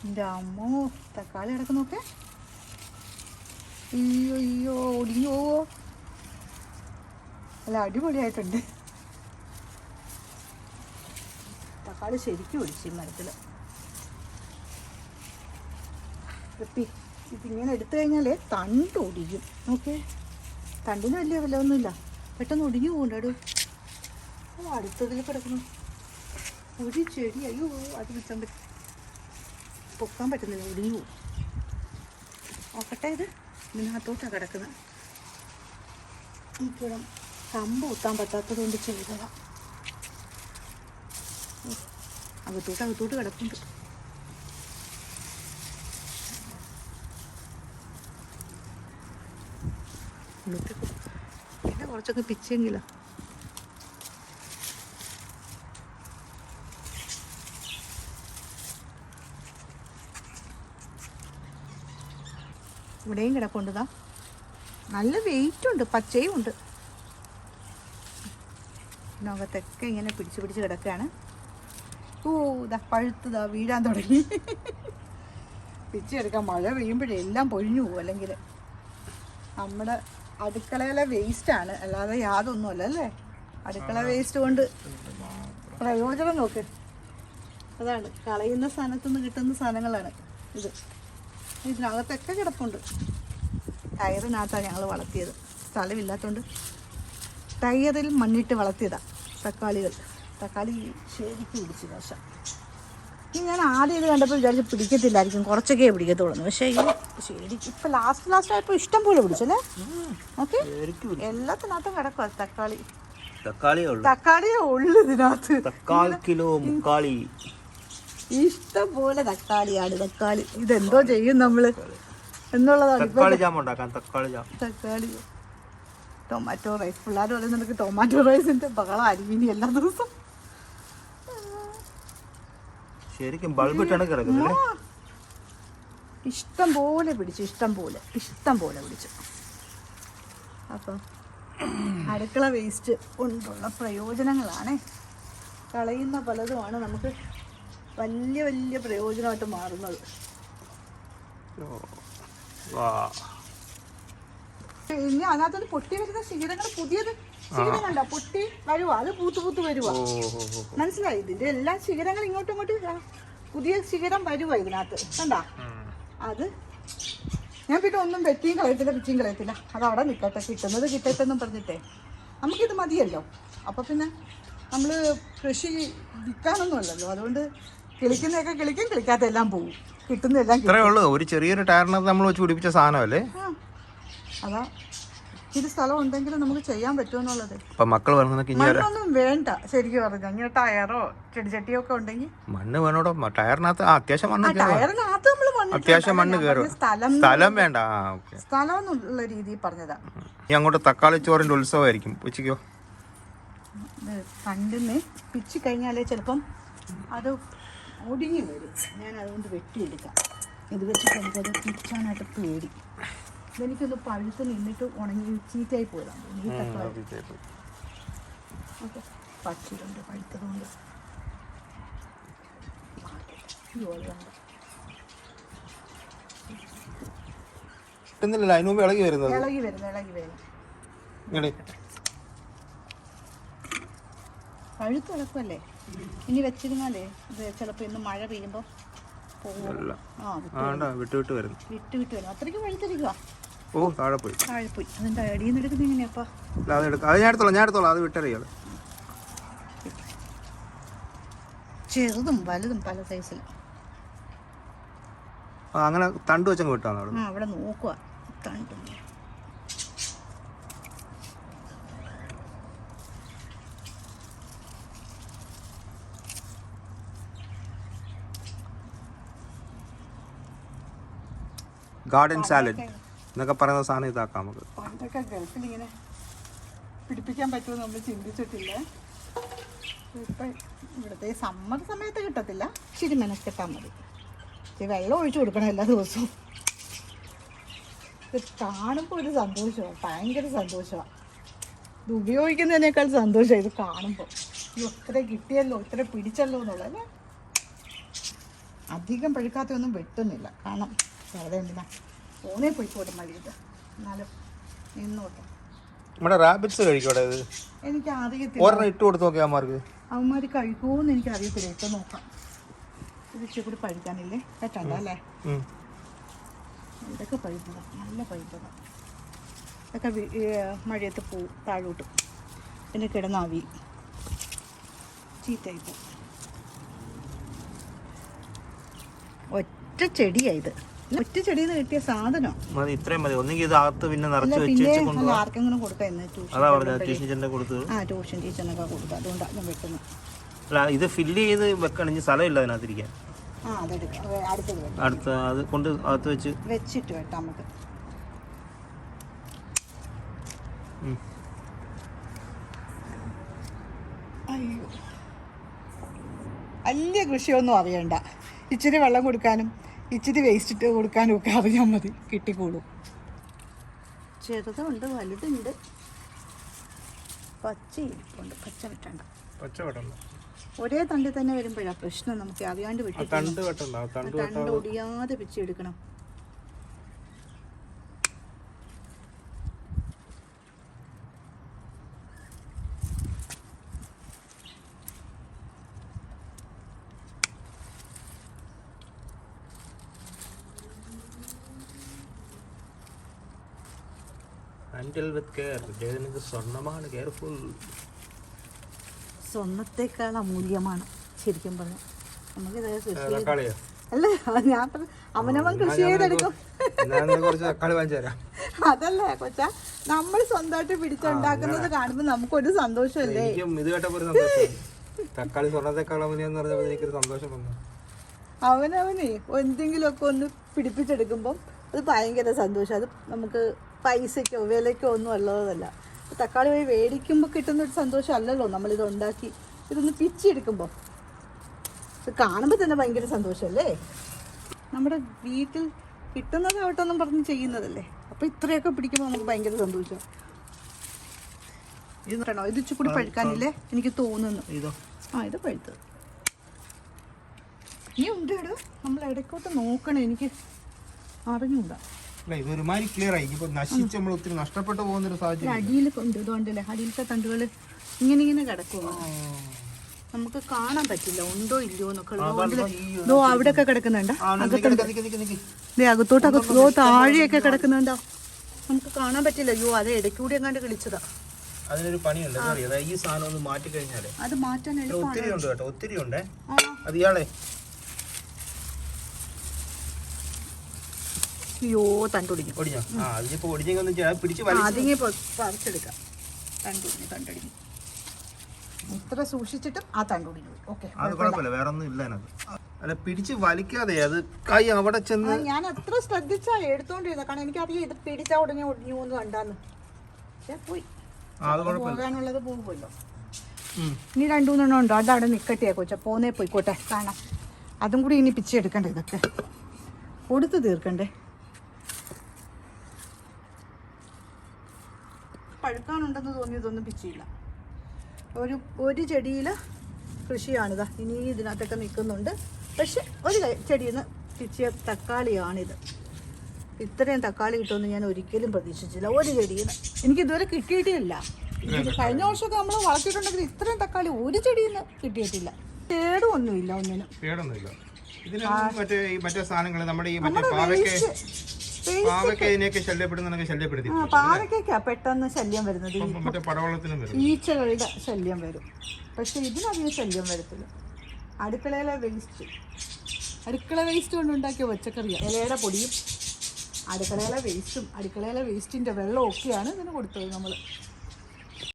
എൻ്റെ അമ്മോ തക്കാളി കിടക്കുന്നൊക്കെ അയ്യോ അയ്യോ ഒടിഞ്ഞു പോവോ? അല്ല അടിപൊളിയായിട്ടുണ്ട്. തക്കാളി ശരിക്കും ഒടിച്ചു മരത്തിൽ. ഇതിങ്ങനെ എടുത്തു കഴിഞ്ഞാൽ തണ്ട് ഒടിക്കും. ഓക്കെ, തണ്ടിന് വലിയ വിലയൊന്നുമില്ല, പെട്ടെന്ന് ഒടിഞ്ഞു പോകണ്ടോ. അടുത്തതിൽ കിടക്കുന്നു ഒരു ചെടി. അയ്യോ അത് വെച്ചാൽ പൊക്കാൻ പറ്റുന്നില്ല, ഒടിഞ്ഞു പോകും. നോക്കട്ടെ, ഇത് ഇതിനകത്തോട്ടാണ് കിടക്കുന്നത്. ഈ കിടം കമ്പ് കുത്താൻ പറ്റാത്തത് കൊണ്ട് ചെയ്തതാണ്. അകത്തോട്ട് കിടപ്പുണ്ട്. പിന്നെ കുറച്ചൊക്കെ പിച്ചെങ്കിലോ. ഇവിടെയും കിടപ്പുണ്ടതാ. നല്ല വെയിറ്റ് ഉണ്ട്, പച്ചയും ഉണ്ട്. ഇതിനകത്തൊക്കെ ഇങ്ങനെ പിടിച്ച് കിടക്കുകയാണ്. ഓ ഇതാ പഴുത്തതാ വീഴാൻ തുടങ്ങി. പിച്ചെടുക്കാൻ മഴ പെയ്യുമ്പോഴേ എല്ലാം പൊഴിഞ്ഞു പോകും. അല്ലെങ്കിൽ നമ്മുടെ അടുക്കളയിലെ വേസ്റ്റാണ്, അല്ലാതെ യാതൊന്നുമല്ല അല്ലേ. അടുക്കള വേസ്റ്റ് കൊണ്ട് പ്രയോജനം നോക്ക്. അതാണ് കളയുന്ന സ്ഥാനത്തുനിന്ന് കിട്ടുന്ന സാധനങ്ങളാണ് ഇത്. ഇതിനകത്തൊക്കെ കിടപ്പുണ്ട്. ടയറിനകത്താണ് ഞങ്ങൾ വളർത്തിയത്, സ്ഥലമില്ലാത്തതുകൊണ്ട് ടയറിൽ മണ്ണിട്ട് വളർത്തിയതാണ് തക്കാളി ശരിക്കും പിടിച്ചു ദോശ. ഈ ഞാൻ ആദ്യം ഇത് കണ്ടപ്പോൾ വിചാരിച്ച് പിടിക്കത്തില്ലായിരിക്കും, കുറച്ചൊക്കെ പിടിക്കത്തുള്ളൂ. പക്ഷേ ഈ ശരിക്കും ഇപ്പം ലാസ്റ്റ് ആയപ്പോൾ ഇഷ്ടം പോലെ പിടിച്ചല്ലേ. ഓക്കെ, എല്ലാത്തിനകത്തും കിടക്കുക തക്കാളിയേ ഉള്ളു ഇതിനകത്ത്. ഇഷ്ടം പോലെ തക്കാളി. ഇതെന്തോ ചെയ്യും നമ്മള് എന്നുള്ളതാണ്. തക്കാളി ടൊമാറ്റോ റൈസ്. പിള്ളേർ പറയുന്നുണ്ടെങ്കിൽ ടൊമാറ്റോ റൈസിന്റെ ബഹളമായിരിക്കും ഇനി എല്ലാ ദിവസവും. ശരിക്കും ബൾബിട്ടാണ് കിടക്കുന്നത്. ഇഷ്ടം പോലെ പിടിച്ചു. അപ്പം അടുക്കള വേസ്റ്റ് കൊണ്ടുള്ള പ്രയോജനങ്ങളാണ്. കളയുന്ന പലതുമാണ് നമുക്ക് വലിയ പ്രയോജനമായിട്ട് മാറുന്നത്. ഇനി അതിനകത്ത് പൊട്ടി വരുന്ന ശിഖരങ്ങൾ, പുതിയത് ശിഖരം കണ്ട പൊട്ടി വരുവാ, അത് പൂത്ത് വരുവാ. മനസ്സിലായി? ഇതിന്റെ എല്ലാ ശിഖരങ്ങളും ഇങ്ങോട്ടും പുതിയ ശിഖരം വരുവാ ഇതിനകത്ത് കണ്ടാ. അത് ഞാൻ പിന്നെ ഒന്നും വെട്ടിയും കളയത്തില്ല, അത് അവിടെ നിൽക്കട്ടെ, കിട്ടുന്നത് കിട്ടട്ടെന്നും പറഞ്ഞിട്ടേ. നമുക്കിത് മതിയല്ലോ. അപ്പം പിന്നെ നമ്മൾ കൃഷി വിൽക്കാനൊന്നുമല്ലല്ലോ, അതുകൊണ്ട് കിളിക്കുന്നതൊക്കെ കിളിക്കും, കിളിക്കാത്ത എല്ലാം പോകും, കിട്ടുന്നതെല്ലാം. ഇത്രേ ഉള്ളൂ, ഒരു ചെറിയൊരു ടയറിനകത്ത് നമ്മൾ വെച്ച് പിടിപ്പിച്ച സാധനമല്ലേ. അതാ ഇത് സ്ഥലം ഉണ്ടെങ്കിൽ നമുക്ക് ചെയ്യാൻ പറ്റുമെന്നുള്ളത്. മക്കൾ മണ്ണൊന്നും വേണ്ട ശരിക്കും പറഞ്ഞു. അങ്ങനെ ടയറോ ചെടിച്ചട്ടിയോ ഒക്കെ ഉണ്ടെങ്കിൽ മണ്ണ് വേണോടോ. ടയറിനകത്ത് അത്യാവശ്യം ടയറിനകത്ത് നമ്മൾ മണ്ണ് കയറും. സ്ഥലം വേണ്ട, സ്ഥലം എന്നുള്ള രീതിയിൽ പറഞ്ഞതാ. ഈ അങ്ങോട്ട് തക്കാളി ചോറിന്റെ ഉത്സവമായിരിക്കും ഉച്ചയ്ക്കോ. കണ്ടിന്ന് പിച്ച് കഴിഞ്ഞാലേ ചിലപ്പം അത് ഒടുങ്ങി വരും. ഞാൻ അതുകൊണ്ട് വെട്ടിയെടുക്കാം. ഇത് വെച്ചിട്ട് എനിക്കത് പിച്ചാനായിട്ട് പേടി. ഇതെനിക്കൊന്ന് പഴുത്ത് നിന്നിട്ട് ഉണങ്ങി ചീത്തയായി പോയതാണ് ഈ തക്കാളി. ഓക്കെ, പച്ചിലുണ്ട് പഴുത്തതുകൊണ്ട്. അതിനുമുമ്പ് ഇളകി വരുന്നു. പഴുത്ത് കിടക്കുമല്ലേ, ഇനി വെച്ചിരുന്നാലേ ഇത് ചിലപ്പോൾ ഇന്ന് മഴ പെയ്യുമ്പോൾ വിട്ട് വരും. അത്രയ്ക്ക് പഴുത്തിരിക്കുക. താഴെ പോയി. അതിന്റെ അടിയിൽ നിന്ന് എടുക്കുന്നത് എങ്ങനെയാപ്പാ? ഞാൻ എടുത്തോളാം, അത് വിട്ടറിയാം. ചെറുതും വലുതും പല സൈസിൽ. അങ്ങനെ തണ്ട് വെച്ചങ്ങ് വിട്ടാണ് അവിടെ നോക്കുക. തണ്ട് ഗാർഡൻ സാലഡ് എന്നൊക്കെ പറയുന്ന സാധനം ഇതാക്കാം നമുക്ക്. പണ്ടൊക്കെ ഗൾഫിൽ ഇങ്ങനെ പിടിപ്പിക്കാൻ പറ്റുമെന്ന് നമ്മൾ ചിന്തിച്ചിട്ടില്ല. ഇപ്പം ഇവിടുത്തെ സമ്മർ സമയത്ത് കിട്ടത്തില്ല. ഇച്ചിരി മെനക്കെട്ടാൽ മതി. ഇച്ചിരി വെള്ളം ഒഴിച്ചു കൊടുക്കണം എല്ലാ ദിവസവും. ഇത് കാണുമ്പോൾ ഒരു സന്തോഷമാണ്, ഭയങ്കര സന്തോഷമാണ്. ഇത് ഉപയോഗിക്കുന്നതിനേക്കാൾ സന്തോഷമാണ് ഇത് കാണുമ്പോൾ. ഇത്ര കിട്ടിയല്ലോ, ഇത്ര പിടിച്ചല്ലോ എന്നുള്ളതല്ലേ. അധികം പഴുക്കാത്തൊന്നും വെട്ടുന്നില്ല, കാരണം വെറുതെ എന്തിനാ ഫോണേ പോയിക്കോട്ടെ മഴയത്, എന്നാലും നിന്നോട്ടെ. നമ്മുടെ റാബിറ്റ്സ് കഴിക്കോടെ ഇത്? എനിക്ക് അറിയത്തില്ല, ഒരെണ്ണം ഇട്ട് കൊടുത്ത് നോക്കിയാൽ അമ്മമാർക്ക് അവന്മാർ കഴിക്കുമോയെന്ന് എനിക്ക് അറിയത്തില്ല. ഇപ്പം നോക്കാം. ഇത് ഇച്ചിരി കൂടി പഴുക്കാനില്ലേ, കേട്ടണ്ട അല്ലേ? ഇതൊക്കെ പഴുത്തതാണ്, നല്ല പഴുത്തതാണ്. ഇതൊക്കെ മഴയത്ത് പോവും താഴോട്ട്, പിന്നെ കിടന്നാവി ചീത്തയിപ്പോൾ. ഒറ്റ ചെടിയായത്, ഒറ്റ ചെടിയിൽ നിന്ന് കിട്ടിയ സാധനം ഇത്രയും മതി. ഒന്നെങ്കിൽ ഇത് അകത്ത് പിന്നെ നിറച്ച് പിന്നെ ആർക്കെങ്കിലും കൊടുക്കാം. ട്യൂഷൻ ടീച്ചറിനൊക്കെ കൊടുക്കുക, അതുകൊണ്ടാണ് ഞാൻ വെട്ടുന്നത്. അല്ല, ഇത് ഫില്ല് ചെയ്ത് വെക്കണമെങ്കിൽ സ്ഥലമില്ല അതിനകത്തിരിക്കാൻ. അതെടുക്കാം, അടുത്തത് വെട്ടാം. അടുത്ത അത് കൊണ്ട് അകത്ത് വെച്ചിട്ട് വെട്ടാം നമുക്ക്. അയ്യോ, വലിയ കൃഷിയൊന്നും അറിയണ്ട, ഇച്ചിരി വെള്ളം കൊടുക്കാനും ഇച്ചിരി വേസ്റ്റ് ഇട്ട് കൊടുക്കാനും ഒക്കെ അറിയാൻ മതി, കിട്ടിക്കോളും. ചെറുതുണ്ട് വലുതുണ്ട്, പച്ചയിരിപ്പുണ്ട്. പച്ച വെട്ടണ്ട, ഒരേ തണ്ടിൽ തന്നെ വരുമ്പോഴാണ് പ്രശ്നം. നമുക്ക് അറിയാണ്ട് വെട്ടി തണ്ട് ഒടിയാതെ പിച്ചെടുക്കണം. സ്വർണ്ണമാണ്, കെയർഫുൾ. സ്വർണ്ണത്തെക്കാൾ അമൂല്യമാണ് ശരിക്കും പറഞ്ഞാൽ. നമുക്കിത് അല്ല, ഞാൻ അവനവൻ കൃഷി ചെയ്തെടുക്കും. അതല്ല കൊച്ചാ, നമ്മൾ സ്വന്തമായിട്ട് പിടിച്ചുണ്ടാക്കുന്നത് കാണുമ്പോൾ നമുക്കൊരു സന്തോഷമല്ലേ? അവനവനെ എന്തെങ്കിലുമൊക്കെ ഒന്ന് പിടിപ്പിച്ചെടുക്കുമ്പോൾ അത് ഭയങ്കര സന്തോഷം. അത് നമുക്ക് പൈസയ്ക്കോ വിലയ്ക്കോ ഒന്നും ഉള്ളതല്ല. തക്കാളി പോയി മേടിക്കുമ്പോൾ കിട്ടുന്നൊരു സന്തോഷം അല്ലല്ലോ നമ്മളിത് ഉണ്ടാക്കി ഇതൊന്ന് പിച്ചെടുക്കുമ്പോൾ. ഇത് കാണുമ്പോൾ തന്നെ ഭയങ്കര സന്തോഷമല്ലേ? നമ്മുടെ വീട്ടിൽ കിട്ടുന്നതാവട്ടെന്നും പറഞ്ഞ് ചെയ്യുന്നതല്ലേ, അപ്പോൾ ഇത്രയൊക്കെ പിടിക്കുമ്പോൾ നമുക്ക് ഭയങ്കര സന്തോഷം. ഇതാണോ ഇത് ഇച്ചിരി പഴുക്കാനില്ലേ എനിക്ക് തോന്നുന്നു. ഇത് പഴുത്തത് ഇനി ഉണ്ട്. നമ്മൾ ഇടയ്ക്കോട്ട് നോക്കണേ, എനിക്ക് അറിഞ്ഞൂടാ. നഷ്ടപ്പെട്ടു പോകുന്നൊരു സാഹചര്യം അടിയിൽ കൊണ്ട് ഇതുകൊണ്ടല്ലേ, അടിയിലത്തെ തണ്ടുകൾ ഇങ്ങനെ ഇങ്ങനെ കിടക്കുമോ, നമുക്ക് കാണാൻ പറ്റില്ല ഉണ്ടോ ഇല്ലയോ എന്നൊക്കെ. അവിടെയൊക്കെ കിടക്കുന്നുണ്ടോ, അകത്തോട്ടകത്തോ താഴെയൊക്കെ കിടക്കുന്നുണ്ടോ, നമുക്ക് കാണാൻ പറ്റില്ല. അയ്യോ, അത് ഇടയ്ക്കൂടി എങ്ങാണ്ട് കിളിച്ചതാ. അതിനൊരു പണിയുണ്ട്, ഈ സാധനം ഒന്ന് മാറ്റി കഴിഞ്ഞാല് അത് മാറ്റാൻ ഒത്തിരി ഉണ്ട് കേട്ടോ, ഒത്തിരി ഉണ്ടേ. അത് ഇയാളെ അയ്യോ തണ്ടൊടിഞ്ഞു, അതിങ്ങി പറിച്ചെടുക്കാം. തണ്ടൊടിഞ്ഞു ഇത്ര സൂക്ഷിച്ചിട്ടും ആ തണ്ടൊടിഞ്ഞു. ഓക്കെ, അത് കുഴപ്പമില്ല, വേറെ ഒന്നും ഇല്ല അതിനകത്ത്. അല്ല, പിടിച്ച് വലിക്കാതെ അത് കൈ അവിടെ ചെന്ന്. ഞാൻ എത്ര ശ്രദ്ധിച്ചാ എടുത്തോണ്ടിരുന്നത്, കാരണം എനിക്കറിയാം ഇത് പിടിച്ചാ ഉടനെ ഒടിഞ്ഞു എന്ന് കണ്ടാന്ന്. പക്ഷെ പോയി, പോകാനുള്ളത് പോകുമല്ലോ. ഇനി 2-3 ഉണ്ടോ, അതവിടെ നിൽക്കട്ടെ കൊച്ച, പോന്നേ പോയിക്കോട്ടെ, കാണാം. അതും കൂടി ഇനി പിച്ചെടുക്കണ്ടേ, ഇതൊക്കെ കൊടുത്ത് തീർക്കണ്ടേ. പഴുക്കാനുണ്ടെന്ന് തോന്നിയതൊന്നും പിച്ചിയില്ല. ഒരു ചെടിയിൽ കൃഷിയാണിതാ, ഇനി ഇതിനകത്തൊക്കെ നിൽക്കുന്നുണ്ട്. പക്ഷെ ഒരു ചെടിയിൽ നിന്ന് പിച്ചിയ തക്കാളിയാണിത്. ഇത്രയും തക്കാളി കിട്ടുമെന്ന് ഞാൻ ഒരിക്കലും പ്രതീക്ഷിച്ചില്ല. ഒരു ചെടിയിൽ നിന്ന് എനിക്ക് ഇതുവരെ കിട്ടിയിട്ടില്ല. കഴിഞ്ഞ വർഷമൊക്കെ നമ്മൾ വളർത്തിയിട്ടുണ്ടെങ്കിൽ ഇത്രയും തക്കാളി ഒരു ചെടിയിൽ നിന്ന് കിട്ടിയിട്ടില്ല. കേടും ഒന്നുമില്ല, ഒന്നിനും മറ്റേ സാധനങ്ങൾ നമ്മുടെ ഈ പാവയ്ക്കൊക്കെ പെട്ടെന്ന് ശല്യം വരുന്നത്, ഈച്ചകളുടെ ശല്യം വരും. പക്ഷെ ഇതിനധികം ശല്യം വരത്തില്ല. അടുക്കള വേസ്റ്റ് കൊണ്ടുണ്ടാക്കിയ പച്ചക്കറിയാണ്. ഇലയുടെ പൊടിയും അടുക്കളയിലെ വേസ്റ്റിൻ്റെ വെള്ളവും ഒക്കെയാണ് ഇതിന് കൊടുത്തത് നമ്മൾ.